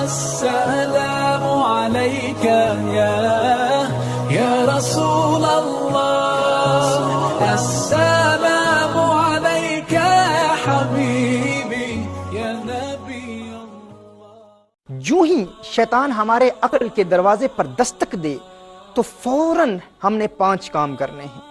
السلام عليك يا رسول الله السلام عليك يا حبيبي يا نبي الله. جو ہی شیطان ہمارے عقل کے دروازے پر دستک دے تو فوراً ہم نے 5 کام کرنے ہیں.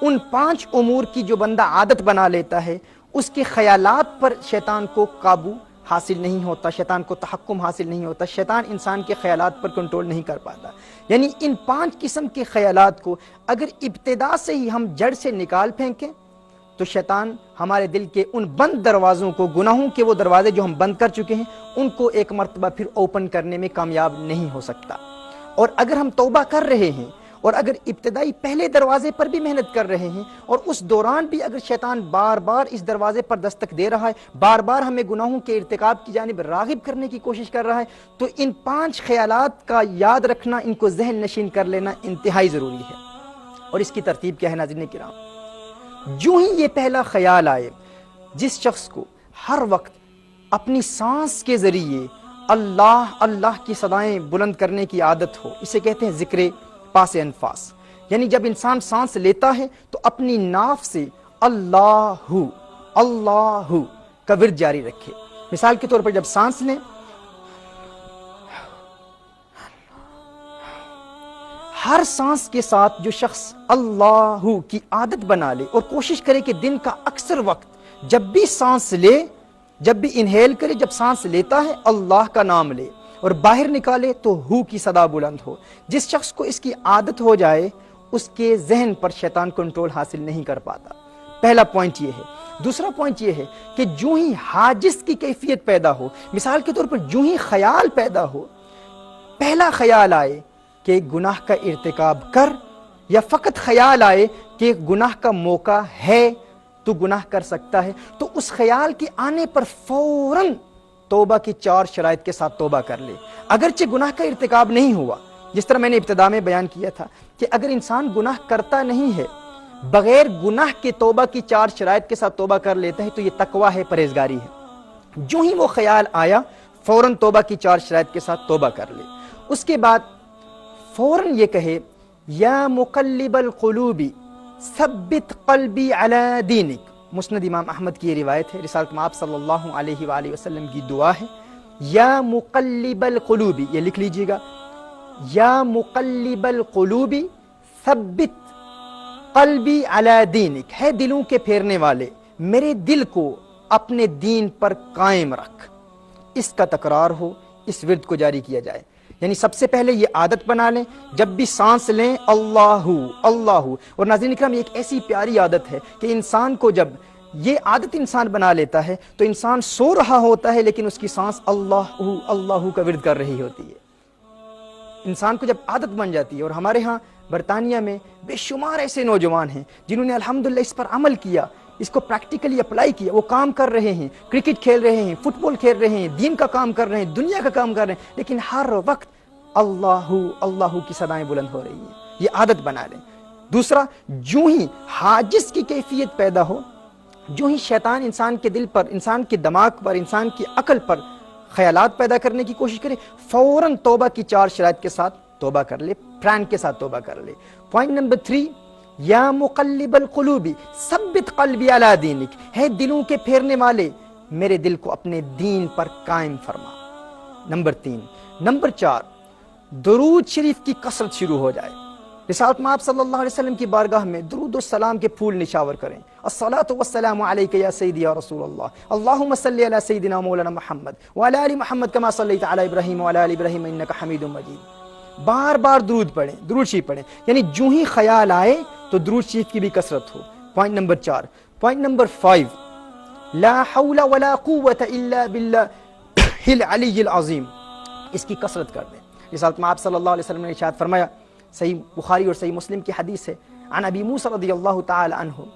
ان 5 امور کی جو بندہ عادت بنا لیتا ہے اس کے خیالات پر شیطان کو قابو حاصل نہیں ہوتا، شیطان کو تحکم حاصل نہیں ہوتا، شیطان انسان کے خیالات پر کنٹرول نہیں کر پاتا. یعنی ان 5 قسم کے خیالات کو اگر ابتدا سے ہی ہم جڑ سے نکال پھینکیں تو شیطان ہمارے دل کے ان بند دروازوں کو، گناہوں کے وہ دروازے جو ہم بند کر چکے ہیں، ان کو ایک مرتبہ پھر اوپن کرنے میں کامیاب نہیں ہو سکتا. اور اگر ہم توبہ کر رہے ہیں اور اگر ابتدائی پہلے دروازے پر بھی محنت کر رہے ہیں اور اس دوران بھی اگر شیطان بار بار اس دروازے پر دستک دے رہا ہے، بار بار ہمیں گناہوں کے ارتکاب کی جانب راغب کرنے کی کوشش کر رہا ہے، تو ان 5 خیالات کا یاد رکھنا، ان کو ذہن نشین کر لینا انتہائی ضروری ہے. اور اس کی ترتیب کیا ہے ناظرین کرام؟ جو ہی یہ پہلا خیال آئے، جس شخص کو ہر وقت اپنی سانس کے ذریعے اللہ اللہ کی صدائیں بلند کرنے کی عادت ہو، اسے کہتے ہیں ذکر پاس انفاس. یعنی جب انسان سانس لیتا ہے تو اپنی ناف سے اللہ اللہ کا ورد جاری رکھے. مثال کے طور پر جب سانس لیں، ہر سانس کے ساتھ جو شخص اللہ کی عادت بنا لے اور کوشش کرے کہ دن کا اکثر وقت جب بھی سانس لے، جب بھی انہیل کرے، جب سانس لیتا ہے اللہ کا نام لے اور باہر نکالے تو ہو کی صدا بلند ہو. جس شخص کو اس کی عادت ہو جائے اس کے ذہن پر شیطان کنٹرول حاصل نہیں کر پاتا. پہلا پوائنٹ یہ ہے. دوسرا پوائنٹ یہ ہے کہ جو ہی حاجز کی کیفیت پیدا ہو، مثال کے طور پر جو ہی خیال پیدا ہو، پہلا خیال آئے کہ گناہ کا ارتکاب کر، یا فقط خیال آئے کہ گناہ کا موقع ہے تو گناہ کر سکتا ہے، تو اس خیال کے آنے پر فوراً توبہ کی 4 شرائط کے ساتھ توبہ کر لے. اگرچہ گناہ کا ارتکاب نہیں ہوا، جس طرح میں نے ابتدا میں بیان کیا تھا کہ اگر انسان گناہ کرتا نہیں ہے، بغیر گناہ کے توبہ کی 4 شرائط کے ساتھ توبہ کر لیتا ہے تو یہ تقویٰ ہے، پرہیزگاری ہے. جو ہی وہ خیال آیا فوراً توبہ کی 4 شرائط کے ساتھ توبہ کر لے. اس کے بعد فوراً یہ کہے یا مقلب القلوب ثبت قلبی علی دینک. مسند امام احمد کی یہ روایت ہے، رسالت مآب صلی اللہ علیہ وآلہ وسلم کی دعا ہے. یا مقلب القلوب، یہ لکھ لیجئے گا، یا مقلب القلوب ثبت قلبی علی دینک، ہے دلوں کے پھیرنے والے، میرے دل کو اپنے دین پر قائم رکھ. اس کا تکرار ہو، اس ورد کو جاری کیا جائے. یعنی سب سے پہلے یہ عادت بنا لیں، جب بھی سانس لیں اللہ اللہ. اور ناظرین کرام، یہ ایک ایسی پیاری عادت ہے کہ انسان کو جب یہ عادت انسان بنا لیتا ہے تو انسان سو رہا ہوتا ہے لیکن اس کی سانس اللہ اللہ کا ورد کر رہی ہوتی ہے. انسان کو جب عادت بن جاتی ہے، اور ہمارے ہاں برطانیہ میں بے شمار ایسے نوجوان ہیں جنہوں نے الحمدللہ اس پر عمل کیا، اس کو پریکٹیکلی اپلائی کیا. وہ کام کر رہے ہیں، کرکٹ کھیل رہے ہیں، فٹ بال کھیل رہے ہیں، دین کا کام کر رہے ہیں، دنیا کا کام کر رہے ہیں، لیکن ہر وقت اللہ اللہ کی صدائیں بلند ہو رہی ہیں. یہ عادت بنا لیں. دوسرا، جو ہی حاجز کی کیفیت پیدا ہو، جو ہی شیطان انسان کے دل پر، انسان کے دماغ پر، انسان کی عقل پر خیالات پیدا کرنے کی کوشش کرے، فوراً توبہ کی 4 شرائط کے ساتھ توبہ کر لے، پران کے ساتھ توبہ کر لے. پوائنٹ نمبر 3، یا مقلب القلوب ثبت قلبی علی دینک، ہے دلوں کے پھیرنے والے، میرے دل کو اپنے دین پر قائم فرما. نمبر 3. نمبر 4، درود شریف کی کثرت شروع ہو جائے. رسالت مآب صلی اللہ علیہ وسلم کی بارگاہ میں درود و سلام کے پھول نشاور کریں. الصلاۃ والسلام علیک یا سیدی یا رسول اللہ، اللہم صلی علی سیدنا مولانا محمد وعلی آل محمد کما صلیت علی ابراہیم وعلی آل ابراہیم انک حمید مجید. بار بار درود پڑھیں، درود شریف پڑھیں. یعنی جو ہی خیال آئے تو درود شریف کی بھی کثرت ہو. Point number 4. پوائنٹ نمبر 5، لا حول ولا قوة الا باللہ العلی العظیم، اس کی کثرت کر دیں. رسالت مآب صلی اللہ علیہ وسلم نے ارشاد فرمایا، صحیح بخاری اور صحیح مسلم کی حدیث ہے، عن ابی موسیٰ رضی اللہ تعالی عنہ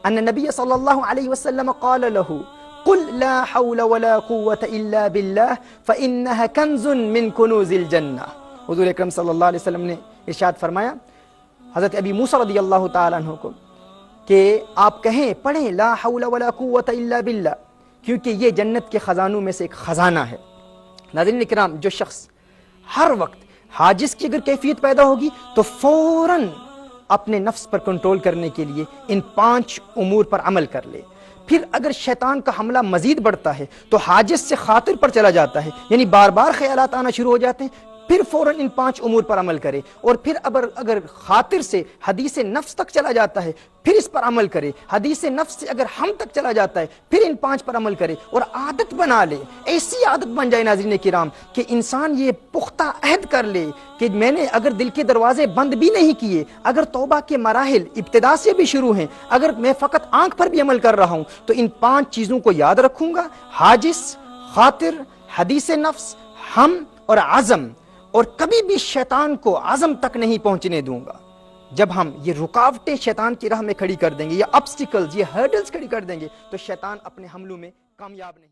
ان نبی صلی اللہ علیہ وسلم قال له قل لا حول ولا قوة الا باللہ فإنها کنز من کنوز الجنہ. حضور اکرم صلی اللہ علیہ وسلم نے ارشاد فرمایا حضرت ابی موسیٰ رضی اللہ تعالی عنہ کو کہ آپ کہیں، پڑھیں لا حول ولا قوة الا باللہ، کیونکہ یہ جنت کے خزانوں میں سے ایک خزانہ ہے. ناظرین کرام، جو شخص ہر وقت حاجز کی اگر کیفیت پیدا ہوگی تو فوراً اپنے نفس پر کنٹرول کرنے کے لیے ان 5 امور پر عمل کر لے۔ پھر اگر شیطان کا حملہ مزید بڑھتا ہے تو حاجز سے خاطر پر چلا جاتا ہے، یعنی بار بار خیالات آنا شروع ہو جاتے ہیں، پھر فوراً ان 5 امور پر عمل کرے، اور پھر اگر خاطر سے حدیث نفس تک چلا جاتا ہے پھر اس پر عمل کرے، حدیث نفس سے اگر ہم تک چلا جاتا ہے پھر ان 5 پر عمل کرے اور عادت بنا لے، ایسی عادت بن جائے ناظرین کرام کہ انسان یہ پختہ عہد کر لے کہ میں نے اگر دل کے دروازے بند بھی نہیں کیے، اگر توبہ کے مراحل ابتدا سے بھی شروع ہیں، اگر میں فقط آنکھ پر بھی عمل کر رہا ہوں تو ان 5 چیزوں کو یاد رکھوں گا، حاجز، خاطر، حدیث نفس، ہم اور عزم، اور کبھی بھی شیطان کو عزم تک نہیں پہنچنے دوں گا۔ جب ہم یہ رکاوٹیں شیطان کی راہ میں کھڑی کر دیں گے، یہ obstacles، یہ hurdles کھڑی کر دیں گے، تو شیطان اپنے حملوں میں کامیاب نہیں